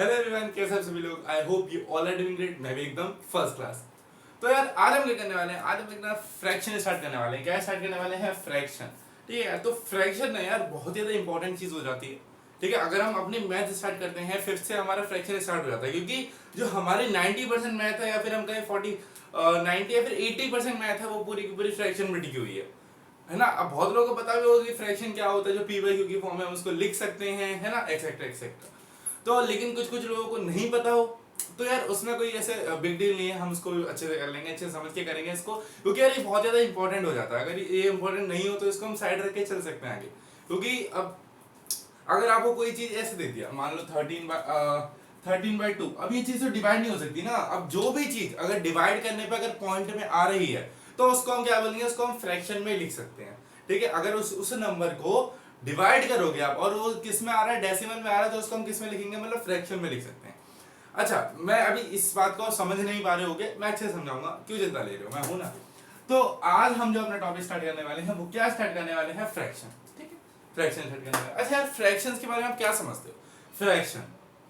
Hello everyone, कैसे हैं सभी लोग। I hope you all are doing great. मैं भी एकदम फर्स्ट क्लास। तो यार आज हम क्या करने वाले हैं, आज हम एक ना फ्रैक्शन स्टार्ट करने वाले हैं। क्या स्टार्ट करने वाले हैं? फ्रैक्शन। ठीक है यार, तो फ्रैक्शन ना यार बहुत ज्यादा इंपॉर्टेंट चीज हो जाती है। ठीक है, अगर हम अपनी मैथ स्टार्ट करते हैं फिफ्थ से हमारा फ्रैक्शन स्टार्ट हो जाता है, क्योंकि जो हमारी 90% मैथ है या फिर हम कहें 90 या फिर 80% मैथ है वो पूरी की पूरी फ्रैक्शन में टिकी हुई है ना। अब बहुत लोगों को पता भी होगा कि फ्रैक्शन क्या होता है, जो पी बाई क्यू की फॉर्म है हम उसको लिख सकते हैं, है ना, एक्सेट्रा एक्सेट्रा। तो लेकिन कुछ कुछ लोगों को नहीं पता हो तो यार उसमें कोई ऐसे बिग डील नहीं है, हम उसको अच्छे से कर लेंगे, अच्छे से समझ के करेंगे इसको, क्योंकि यार ये बहुत ज्यादा इंपॉर्टेंट हो जाता है। अगर ये इंपॉर्टेंट नहीं हो तो इसको हम साइड रख के चल सकते हैं आगे। क्योंकि अब अगर आपको कोई चीज ऐसे दे दिया, मान लो 13/2, अब ये चीज तो डिवाइड नहीं हो सकती ना। अब जो भी चीज अगर डिवाइड करने पे अगर पॉइंट में आ रही है तो उसको हम क्या बोलेंगे, उसको हम फ्रैक्शन में लिख सकते हैं। ठीक है, अगर उस नंबर को डिवाइड करोगे आप और वो किस में आ रहा है, डेसिमल में आ रहा है, तो उसको हम किस में लिखेंगे, मतलब फ्रैक्शन में लिख सकते हैं। अच्छा, मैं अभी इस बात को समझ नहीं पा रहे होगे, मैं अच्छे से समझाऊंगा, क्यों चिंता ले रहे हो, मैं हूं ना। तो आज हम जो अपना टॉपिक स्टार्ट करने वाले हैं वो क्या स्टार्ट करने वाले हैं? फ्रैक्शन। ठीक है, फ्रैक्शन स्टार्ट करने वाले। अच्छा यार, फ्रैक्शंस के बारे में आप क्या समझते हो? फ्रैक्शन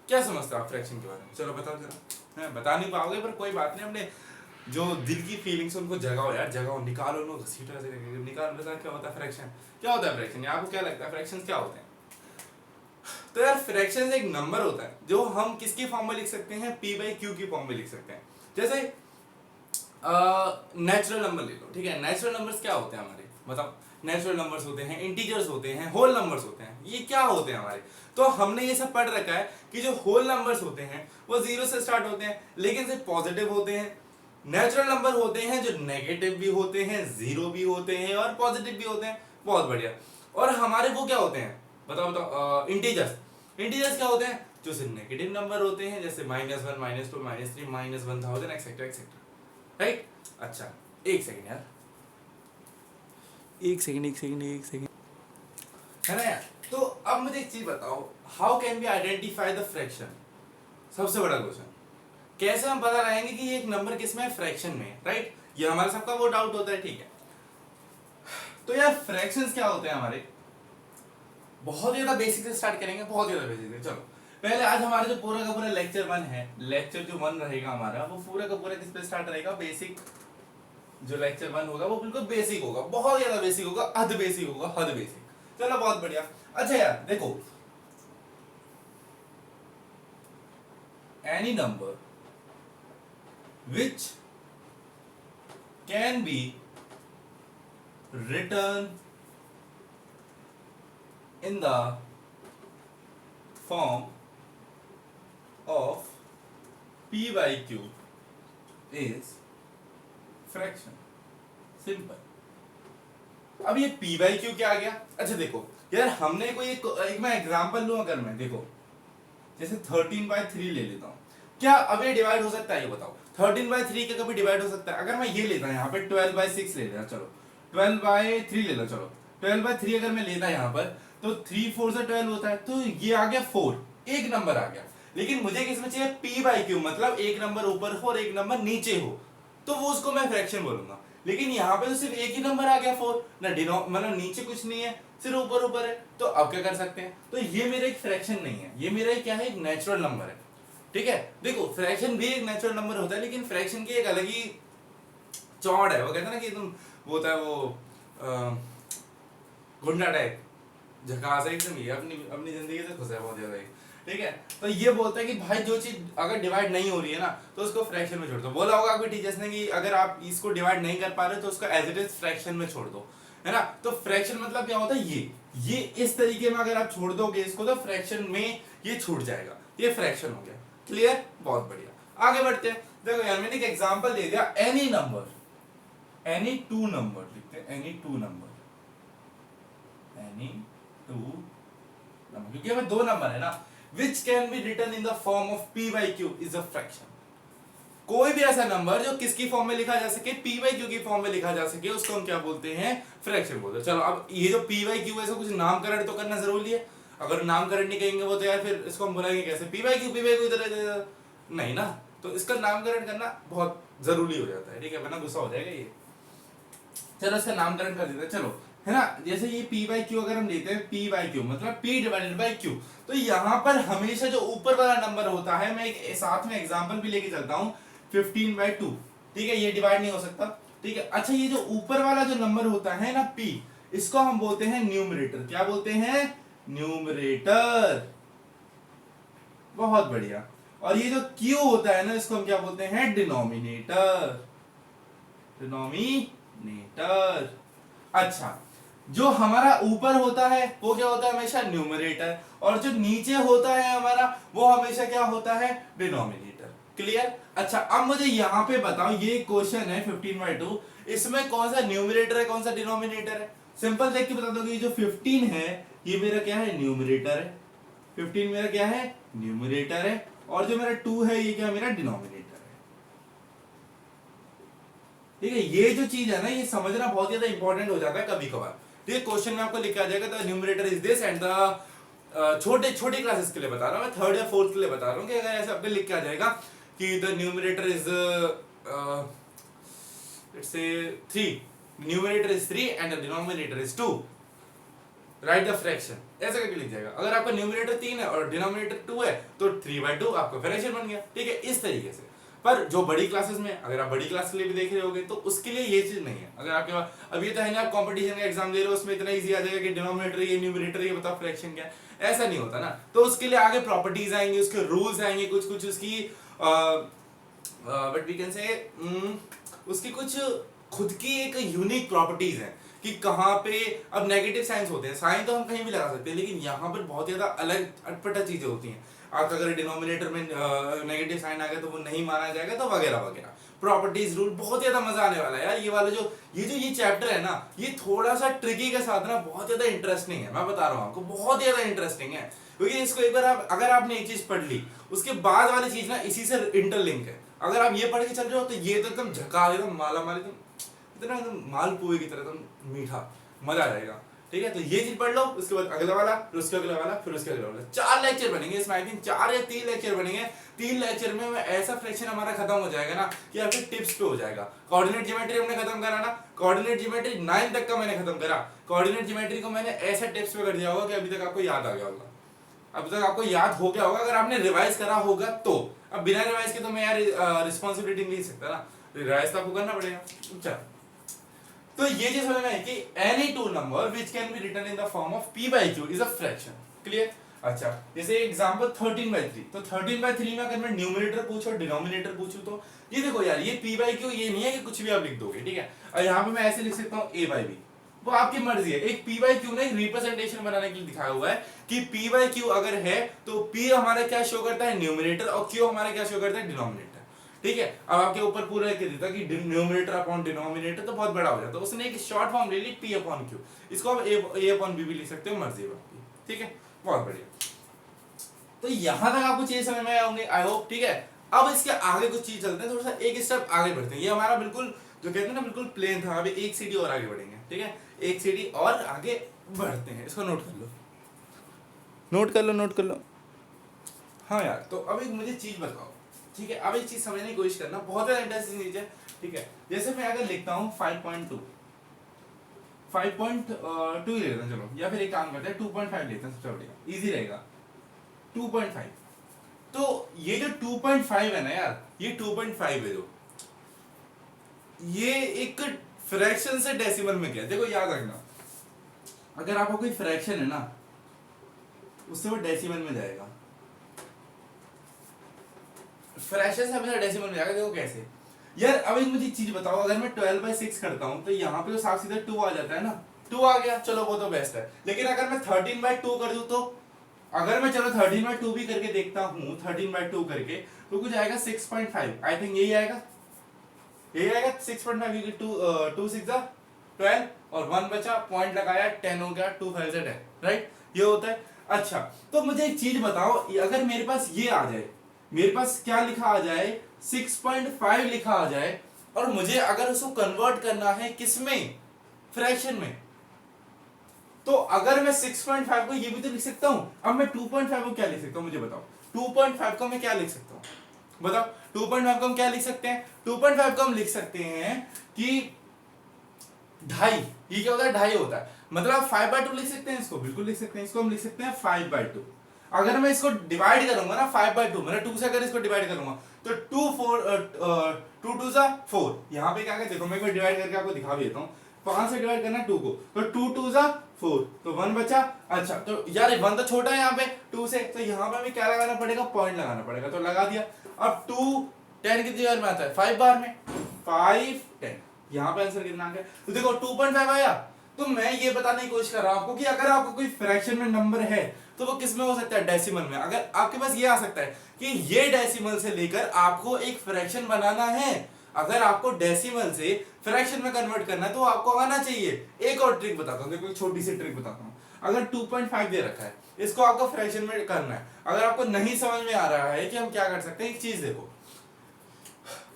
क्या समझते हो आप फ्रैक्शन के बारे में? चलो बताओ जरा। बता नहीं पाओगे पर कोई बात नहीं, अपने जो दिल की फीलिंग्स उनको जगाओ यार, जगाओ, निकालो लो, घसीटो ऐसे निकाल। बता क्या होता है फ्रैक्शन, क्या होता है फ्रैक्शन? आपको क्या लगता है फ्रैक्शन क्या होते हैं? तो यार फ्रैक्शन एक नंबर होता है जो हम किसकी फॉर्म में लिख सकते हैं, पी बाई क्यू की फॉर्म में लिख सकते हैं। जैसे नेचुरल नंबर ले लो। ठीक है, नेचुरल नंबर्स क्या होते हैं हमारे, बताओ। नेचुरल नंबर्स होते हैं, इंटीजर्स होते हैं, होल नंबर्स होते हैं। ये क्या होते हैं हमारे? तो हमने ये सब पढ़ रखा है कि जो होल नंबर्स होते हैं वो जीरो से स्टार्ट होते हैं, लेकिन सिर्फ पॉजिटिव होते हैं। नेचुरल नंबर होते हैं जो नेगेटिव भी होते हैं, जीरो भी होते हैं और पॉजिटिव भी होते हैं। बहुत बढ़िया। और हमारे वो क्या होते हैं, बताओ बताओ। इंटीजर्स। इंटीजर्स क्या होते हैं? जो सिर्फ नेगेटिव नंबर होते हैं, जैसे -1, -2, -3, -1000 एक्सेट्रा एक्सेट्रा। राइट। अच्छा, एक सेकंड यार, एक सेकंड है ना यार। तो अब मुझे एक चीज बताओ, how can be identify the fraction? सबसे बड़ा क्वेश्चन, कैसे हम पता लगाएंगे कि ये एक नंबर किस में है, फ्रैक्शन में है, राइट? ये हमारा सबका वो डाउट होता है। ठीक है, तो यार फ्रैक्शंस क्या होते हैं हमारे? बहुत ज्यादा बेसिक से स्टार्ट करेंगे, बहुत ज्यादा बेसिक से। चलो पहले आज हमारा जो पूरा का पूरा लेक्चर 1 है, लेक्चर जो 1 रहेगा हमारा, वो पूरा का पूरा किस पे स्टार्ट रहेगा? बेसिक। जो लेक्चर 1 होगा वो बिल्कुल बेसिक होगा, बहुत ज्यादा बेसिक होगा, हद बेसिक होगा, हद बेसिक। चलो बहुत बढ़िया। अच्छा यार देखो, any number which can B written in the form of p by q is fraction. Simple. अब ये p by q क्या आ गया? अच्छा देखो यार, हमने कोई एक मैं एग्जांपल लूं, अगर मैं देखो जैसे 13/3 ले लेता हूं, क्या अब ये डिवाइड हो सकता है? ये बताओ, 13/3 का कभी डिवाइड हो सकता है? अगर मैं ये लेता यहाँ पे 12/6 ले लेता, चलो 12/3 ले लो, चलो 12/3 अगर मैं लेता यहाँ पर, तो 3 4 से 12 होता है, तो ये आ गया 4, एक नंबर आ गया। लेकिन मुझे किसमें चाहिए? p बाई क्यू, मतलब एक नंबर ऊपर हो और एक नंबर नीचे हो, तो वो उसको मैं फ्रैक्शन बोलूंगा। लेकिन यहाँ पे तो सिर्फ एक ही नंबर आ गया 4 ना, मतलब नीचे कुछ नहीं है, सिर्फ ऊपर ऊपर है। तो अब क्या कर सकते हैं? तो ये मेरा एक फ्रैक्शन नहीं है, ये मेरा क्या है? एक नेचुरल नंबर है। ठीक है, देखो फ्रैक्शन भी एक नेचुरल नंबर होता है, लेकिन फ्रैक्शन की एक अलग ही चौड़ है। वो कहते हैं ना कि तुम वो होता है वो गुंडा टाइप, झकास है एकदम, ये अपनी अपनी जिंदगी से खुश है बहुत ज्यादा ही। ठीक है, तो ये बोलता है कि भाई जो चीज अगर डिवाइड नहीं हो रही है ना तो उसको फ्रैक्शन में छोड़ दो। बोला होगा आपके टीचर्स ने कि अगर आप इसको डिवाइड नहीं कर पा रहे तो उसको एज इट इज फ्रैक्शन में छोड़ दो, है ना। तो फ्रैक्शन मतलब क्या होता है? ये इस तरीके में अगर आप छोड़ दोगे इसको तो फ्रैक्शन में ये छूट जाएगा, ये फ्रैक्शन हो गया। क्लियर? बहुत बढ़िया, आगे बढ़ते हैं। देखो यार, मैंने एक एग्जांपल दे दिया, any number, any two number लिखते हैं, any two number, any two number, क्योंकि हमें दो नंबर है ना। Which can be written in the form of p by q is a fraction. कोई भी ऐसा नंबर जो किसकी फॉर्म में लिखा जा सके, p by q की फॉर्म में लिखा जा सके, उसको हम क्या बोलते हैं? फ्रैक्शन बोलते हैं। चलो अब ये जो p by q है, इसको कुछ नामकरण तो करना जरूरी है। अगर नामकरण नहीं कहेंगे वो तो यार फिर इसको हम बोलेंगे कैसे? p by q इधर नहीं ना, तो इसका नामकरण करना बहुत जरूरी हो जाता है। ठीक है, वरना गुस्सा हो जाएगा ये। चलो इसका नामकरण कर देते हैं। चलो है ना। जैसे ये p बाई क्यू अगर हम लेते हैं, p बाई क्यू मतलब p डिवाइडेड बाई q, तो यहाँ पर हमेशा जो ऊपर वाला नंबर होता है, मैं एक साथ में एग्जांपल भी लेके चलता हूँ, 15/2, ठीक है, ये डिवाइड नहीं हो सकता, ठीक है। अच्छा ये जो ऊपर वाला जो नंबर होता है ना p, इसको हम बोलते हैं न्यूमरेटर। क्या बोलते हैं? न्यूमरेटर। बहुत बढ़िया। और ये जो q होता है ना, इसको हम क्या बोलते हैं? डिनोमिनेटर। डिनोमिनेटर। अच्छा, जो हमारा ऊपर होता है वो क्या होता है? हमेशा न्यूमरेटर, और जो नीचे होता है हमारा वो हमेशा क्या होता है? डिनोमिनेटर। क्लियर? अच्छा अब मुझे यहां पे बताओ, ये क्वेश्चन है 15/2, इसमें कौन सा न्यूमरेटर है, कौन सा डिनोमिनेटर है? सिंपल देख के बता दो कि जो 15 है ये मेरा क्या है? न्यूमरेटर है। 15 मेरा क्या है? न्यूमरेटर है। और जो मेरा 2 है ये क्या? मेरा डिनोमिनेटर है। ठीक है, ये जो चीज है ना, ये समझना बहुत ज्यादा इंपॉर्टेंट हो जाता है कभी कभार। ठीक है, क्वेश्चन में आपको लिख के आ जाएगा the numerator is this and the छोटे छोटे क्लासेस के लिए बता रहा हूं मैं, थर्ड या फोर्थ के लिए बता रहा हूं कि अगर ऐसे आपने लिख के आ जाएगा कि the numerator is let's say 3, numerator is 3 and the denominator is 2, right the fraction, ऐसा करके लिख जाएगा। अगर आपका न्यूमरेटर 3 है और डिनोमिनेटर 2 है तो 3/2 आपका फ्रैक्शन बन गया। ठीक है, इस तरीके से। पर जो बड़ी क्लासेस में, अगर आप बड़ी क्लास के लिए भी देख रहे होगे तो उसके लिए ये चीज नहीं है। अगर आपके पास अब ये तो है ना, आप कंपटीशन का एग्जाम दे रहे हो, उसमें इतना इजी आ जाएगा कि डिनोमिनेटर ये न्यूमरेटर ये बताओ फ्रैक्शन क्या है, ऐसा नहीं होता ना। तो उसके लिए आगे प्रॉपर्टीज आएंगे, उसके रूल्स आएंगे, कुछ कुछ उसकी बट वी कैन से उसकी कुछ खुद की एक यूनिक प्रॉपर्टीज है कि कहाँ पे, अब नेगेटिव साइंस होते हैं, साइन तो हम कहीं भी लगा सकते हैं, लेकिन यहाँ पर बहुत ज्यादा अलग अटपटा चीजें होती हैं। आपका अगर डिनोमिनेटर में नेगेटिव साइन आ गया तो वो नहीं माना जाएगा, तो वगैरह वगैरह प्रॉपर्टीज रूल, बहुत ज्यादा मजा आने वाला है यार। ये चैप्टर है ना, ये थोड़ा सा ट्रिकी के साथ ना बहुत ज्यादा इंटरेस्टिंग है, मैं बता रहा हूँ आपको, बहुत ज्यादा इंटरेस्टिंग है। क्योंकि इसको एक बार अगर आपने एक चीज पढ़ ली, उसके बाद वाली चीज ना इसी से इंटरलिंक है। अगर आप ये पढ़ के चल रहे हो तो ये तो एकदम झकास, एकदम माला माल, एकदम एकदम मालपुए की तरह, एकदम मीठा, मजा आ जाएगा। ठीक है, तो ये चीज पढ़ लो, उसके बाद अगला वाला, फिर उसके अगला वाला, फिर उसके अगला वाला, 4 लेक्चर बनेंगे इसमें, आई थिंक 4 या 3 लेक्चर बनेंगे। 3 लेक्चर में ऐसा फ्रैक्शन हमारा खत्म हो जाएगा ना कि आपके टिप्स पे हो जाएगा। कोऑर्डिनेट ज्योमेट्री हमने खत्म करा ना, कोऑर्डिनेट ज्योमेट्री 9 तक का मैंने खत्म करा। कोऑर्डिनेट ज्योमेट्री को मैंने ऐसे टिप्स पे कर दिया होगा कि अभी तक आपको याद आ गया होगा, अभी तक आपको याद हो गया होगा अगर आपने रिवाइज करा होगा तो। अब बिना रिवाइज के तो मैं यार रिस्पॉन्सिबिलिटी नहीं ले सकता ना, रिवाइज तो आपको करना पड़ेगा। अच्छा, तो ये चीज समझना है कि any two number which can be written in the form of p by q is a fraction। Clear? अच्छा, जैसे एग्जांपल 13/3, तो 13/3 में अगर मैं न्यूमरेटर पूछूं और डिनोमिनेटर पूछूं तो ये देखो यार, ये p by q ये नहीं है कि कुछ भी आप लिख दोगे, ठीक है। और यहाँ पे मैं ऐसे लिख सकता हूँ a by b, वो आपकी मर्जी है। एक p by q ने एक रिप्रेजेंटेशन बनाने के लिए दिखाया हुआ है कि p by q अगर है तो p हमारा क्या शो करता है? न्यूमरेटर, और q हमारा क्या शो करता है? डिनोमिनेटर। ठीक है, अब आपके ऊपर पूरा लिख देता कि न्यूमरेटर अपॉन डिनोमिनेटर, तो बहुत बड़ा हो जाता है। उसने एक शॉर्ट फॉर्म ले ली p अपॉन q, इसको आप a अपॉन b भी लिख सकते हो, मर्जी है आपकी। ठीक है, बहुत बढ़िया। तो यहां तक आपको चीजें समझ में आएंगे, आई होप। ठीक है, अब इसके आगे कुछ चीज चलते हैं, थोड़ा सा एक स्टेप आगे बढ़ते हैं। ये हमारा बिल्कुल जो कहते हैं ना बिल्कुल प्लेन था, अभी एक सीढ़ी और आगे बढ़ेंगे। ठीक है, एक सीढ़ी और आगे बढ़ते हैं, इसको नोट कर लो, नोट कर लो, नोट कर लो। हाँ यार, तो अब एक मुझे चीज बताओ, ठीक है, अब एक चीज समझने की कोशिश करना, बहुत ज्यादा इंटरेस्टिंग चीज है। ठीक है, जैसे मैं अगर लिखता हूँ 5.2 5.2 ले लेते हैं चलो, या फिर एक काम करते हैं 2.5 लेते हैं, सबसे बढ़िया, इजी रहेगा 2.5। तो ये जो 2.5 है ना यार, ये 2.5 है जो, ये एक फ्रैक्शन से डेसिमल में गया। देखो याद रखना, अगर आपको कोई फ्रैक्शन है ना, उससे वो डेसिमल में जाएगा, फ्रैक्शन से हमेशा डेसिमल में जाएगा। देखो कैसे यार, अब एक मुझे चीज बताओ, अगर मैं 12/6 करता हूं तो यहाँ पे तो साफ सीधा 2 आ जाता है ना, 2 आ गया, चलो वो तो बेस्ट है। लेकिन अगर मैं 13/2 कर दूं, तो अगर मैं चलो 13/2 भी करके देखता हूँ, 13/2 करके, तो कुछ आएगा 6.5, आई थिंक यही आएगा, यही आएगा 6.5, क्योंकि 2 6 12 और 1 बचा, पॉइंट लगाया, 10 हो गया, 2 5 10, राइट, ये होता है। अच्छा, तो मुझे एक चीज बताओ, अगर मेरे पास ये आ जाए, मेरे पास क्या लिखा आ जाए, 6.5 लिखा आ जाए, और मुझे अगर उसको कन्वर्ट करना है किसमें? फ्रैक्शन में। तो अगर मैं 6.5 को ये भी तो लिख सकता हूं, अब मैं 2.5 को क्या लिख सकता हूं, मुझे बताओ। 2.5 को मैं क्या लिख सकता हूं, बताओ। 2.5 को हम क्या लिख सकते हैं? 2.5 को हम लिख सकते हैं कि ढाई, ये क्या होता है, ढाई होता है, मतलब आप 5/2 लिख सकते हैं इसको, बिल्कुल लिख सकते हैं इसको, हम लिख सकते हैं 5/2। अगर मैं इसको डिवाइड करूंगा ना 5/2, मैंने 2 से अगर इसको डिवाइड करूंगा तो 2 2 जा 4, यहाँ पे क्या है देखो, मैं एक बार डिवाइड करके आपको दिखा भी देता हूँ। 5 से डिवाइड करना 2 को, तो 2 2 जा 4, तो 1 बचा। अच्छा तो यार 1 तो छोटा है यहाँ पे 2 से, तो यहाँ पे हमें क्या लगाना पड़ेगा, पॉइंट लगाना पड़ेगा, तो लगा दिया। अब 2 10 कितनी बार में आता है, 5 बार में, 5 10, यहाँ पे आंसर कितना आ गया, तो देखो 2.5 आया। तो मैं ये बताने की कोशिश कर रहा हूं आपको कि अगर आपको कोई फ्रैक्शन में नंबर है तो वो किस में हो सकता है, डेसिमल में। अगर आपके पास ये आ सकता है कि ये डेसिमल से लेकर आपको एक फ्रैक्शन बनाना है, अगर आपको डेसिमल से फ्रैक्शन में कन्वर्ट करना है तो आपको आना चाहिए। एक और ट्रिक बताता हूं, देखो एक छोटी सी ट्रिक बताता हूं। अगर 2.5 दे रखा है, इसको आपको फ्रैक्शन में करना है, अगर आपको नहीं समझ में आ रहा है कि हम क्या कर सकते हैं, एक चीज देखो,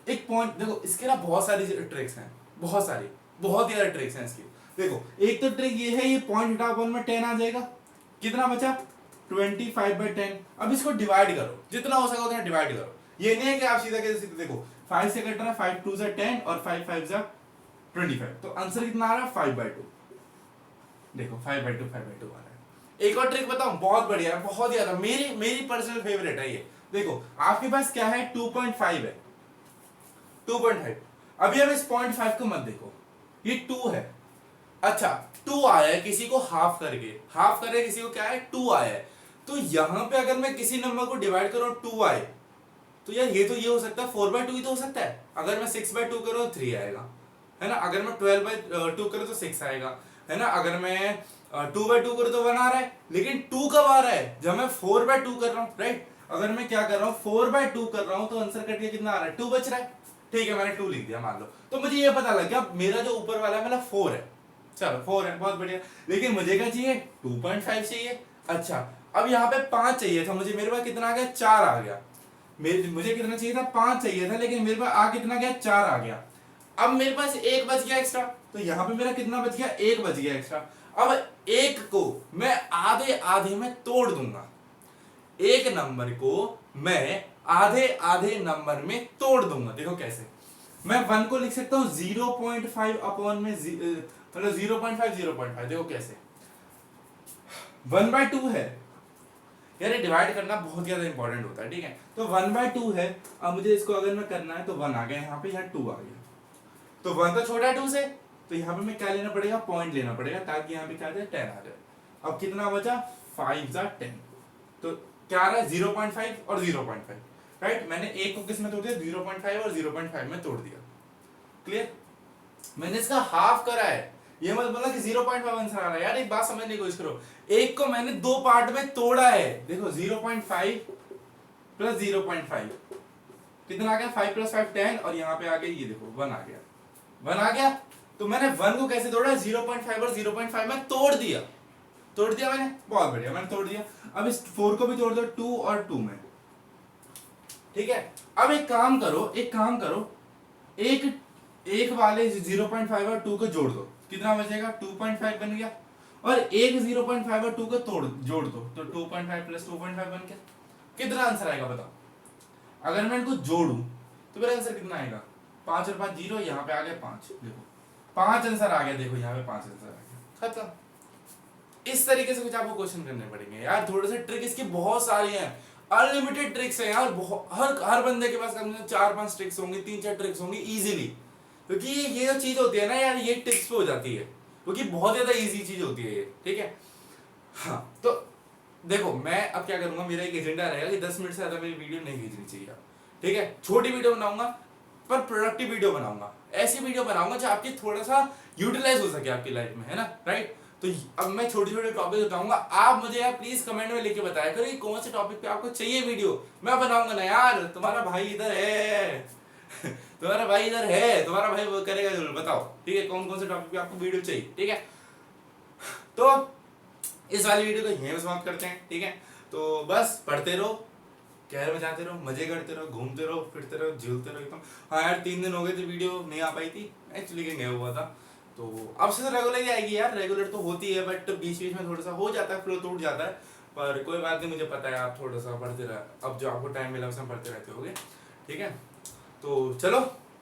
एक पॉइंट देखो, इसके ना बहुत सारी ट्रिक्स हैं, बहुत सारी, बहुत ही ज्यादा ट्रिक्स हैं इसकी। देखो एक तो ट्रिक ये है, ये पॉइंट हटा 1 में 10 आ जाएगा, कितना बचा 25/10। अब इसको डिवाइड करो, जितना हो सके उतना डिवाइड करो। ये नहीं है कि आप सीधा कैसे सीधे, देखो 5 से कट रहा है, 5 2 10 और 5 5 25, तो आंसर कितना आ रहा है 5/2। देखो 5/2 5/2 आ रहा है। एक और ट्रिक बताऊं, बहुत बढ़िया है, बहुत ज्यादा, मेरी मेरी पर्सनल फेवरेट है ये। देखो आपके पास क्या है, 2.5 है, 2.5। अभी हम इस 0.5 को मत देखो, ये 2 है। अच्छा 2 आया है किसी को हाफ करके, हाफ करके किसी को क्या है 2 आया है, तो यहां पे अगर मैं किसी नंबर को डिवाइड करूं 2 आए, तो यार ये तो ये हो सकता है 4/2 ही तो हो सकता है। अगर मैं 6/2 करूं तो 3 आएगा, है ना। अगर मैं 12/2 करूं तो 6 आएगा, है ना। अगर मैं 2/2 करूं तो 1 आ रहा है, लेकिन 2 कब आ रहा है, जब मैं 4/2 कर रहा हूं, राइट। अगर मैं क्या कर रहा हूं 4/2 कर रहा हूं तो आंसर कट के कितना आ रहा है, 2 बच रहा है। ठीक है मैंने 2 लिख दिया मान लो, तो मुझे ये पता लग गया मेरा जो ऊपर वाला है मेरा 4 है, चलो 4 है, बहुत बढ़िया। लेकिन मुझे क्या चाहिए, 2.5 चाहिए। अच्छा अब यहाँ पे 5 चाहिए था मुझे, मेरे पास कितना आ गया, 4 आ गया। मुझे कितना चाहिए था, 5 चाहिए था, लेकिन मेरे पास आ कितना गया, 4 आ गया। अब मेरे पास एक बच गया एक्स्ट्रा, तो यहाँ पे मेरा कितना बच गया, एक बच गया एक्स्ट्रा। अब एक को मैं आधे आधे में तोड़ दूंगा, एक नंबर को मैं आधे आधे नंबर में तोड़ दूंगा। देखो कैसे, मैं 1 को लिख सकता हूं 0.5 अपॉन में, मतलब 0.5 देखो कैसे, 1/2 है यार, ये डिवाइड करना बहुत ज्यादा इंपॉर्टेंट होता है, ठीक है। तो 1/2 है, अब मुझे इसको अगर मैं करना है तो 1 आ गया यहाँ पे, यहाँ 2 आ गया, तो 1 तो छोटा है 2 से, तो यहाँ पे मैं क्या लेना पड़ेगा, पॉइंट लेना पड़ेगा, ताकि यहाँ पे क्या आ जाए 10 आ जाए। अब कितना बचा, 5 जा 10, तो क्या आ रहा है 0.5 और 0.5, राइट। मैंने एक को किस में तोड़ दिया, 0.5 और 0.5 में तोड़ दिया, क्लियर। मैंने इसका हाफ करा है, ये मत बोला कि 0.5 आंसर आ रहा है, यार एक बात समझने की कोशिश करो, एक को मैंने 2 पार्ट में तोड़ा है। देखो 0.5 प्लस 0.5 कितना आ गया, 5 प्लस 5 10, और यहाँ पे आ गया ये देखो 1 आ गया, 1 आ गया। तो मैंने 1 को कैसे तोड़ा, 0.5 और 0.5 में तोड़ दिया, तोड़ दिया मैंने, बहुत बढ़िया मैंने तोड़ दिया। अब इस 4 को भी तोड़ दो 2 और 2 में, ठीक है। अब एक काम करो, एक काम करो, एक वाले 0.5 और 2 को जोड़ दो, कितना बचेगा, 2.5 बन गया, और एक 0.5 और 2 को जोड़ दो, तो 2.5 प्लस 2.5 बन गया। कितना आंसर आएगा बताओ, अगर मैं इनको जोड़ू तो मेरा आंसर कितना आएगा, 5 और 5 0, यहाँ पे आ गया 5, देखो 5 आंसर आ गया, देखो यहाँ पे 5 आंसर आ गया, खत्म। इस तरीके से कुछ आपको क्वेश्चन करने पड़ेंगे यार, थोड़े से ट्रिक इसकी बहुत सारी हैं, अनलिमिटेड ट्रिक्स हैं यार, हर बंदे के पास कम से कम 4-5 ट्रिक्स होंगी, 3-4 ट्रिक्स होंगी इजीली, क्योंकि ये जो चीज होती है ना यार, ये टिप्स पे हो जाती है, क्योंकि बहुत ज्यादा इजी चीज होती है ये, ठीक है। हाँ तो देखो मैं अब क्या करूंगा, मेरा एक एजेंडा रहेगा कि 10 मिनट से ज्यादा मेरी वीडियो नहीं खींचनी चाहिए, ठीक है। छोटी वीडियो बनाऊंगा पर प्रोडक्टिव वीडियो बनाऊंगा, ऐसी वीडियो बनाऊंगा जो आपकी थोड़ा सा यूटिलाइज हो सके आपकी लाइफ में, है ना, राइट। तो अब मैं छोटे छोटे टॉपिक बताऊंगा, आप मुझे यार प्लीज कमेंट में लिख के बताया करो कि कौन से टॉपिक पे आपको चाहिए वीडियो, मैं बनाऊंगा ना यार, तुम्हारा भाई इधर है तुम्हारा भाई इधर है, तुम्हारा भाई वो करेगा जरूर, बताओ ठीक है कौन कौन से टॉपिक पे आपको वीडियो चाहिए, ठीक है। तो इस वाली वीडियो को यहीं पे समाप्त करते हैं, ठीक है। तो बस पढ़ते रहो, कहर में जाते रहो, मजे करते रहो, घूमते रहो, फिरते रहो, झूलते रहो एकदम। हाँ यार 3 दिन हो गए थे वीडियो नहीं आ पाई थी, एक्चुअली कहीं गया हुआ था, तो अब से तो रेगुलर ही आएगी यार, रेगुलर तो होती है, बट बीच बीच में थोड़ा सा हो जाता है, फ्लो टूट जाता है, पर कोई बात नहीं, मुझे पता है आप थोड़ा सा पढ़ते रह, अब जो आपको टाइम मिला उसमें पढ़ते रहते होगे, ठीक है। तो चलो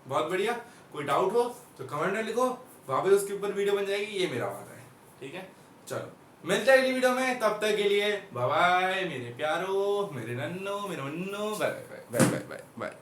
बहुत बढ़िया, कोई डाउट हो तो कमेंट में लिखो, वहां पे उसके ऊपर वीडियो बन जाएगी, ये मेरा वादा है, ठीक है। चलो मिलते हैं अगली वीडियो में, तब तक के लिए बाय बाय मेरे प्यारो, मेरे नन्नो, मेरे मन्नो, bye bye bye bye bye bye.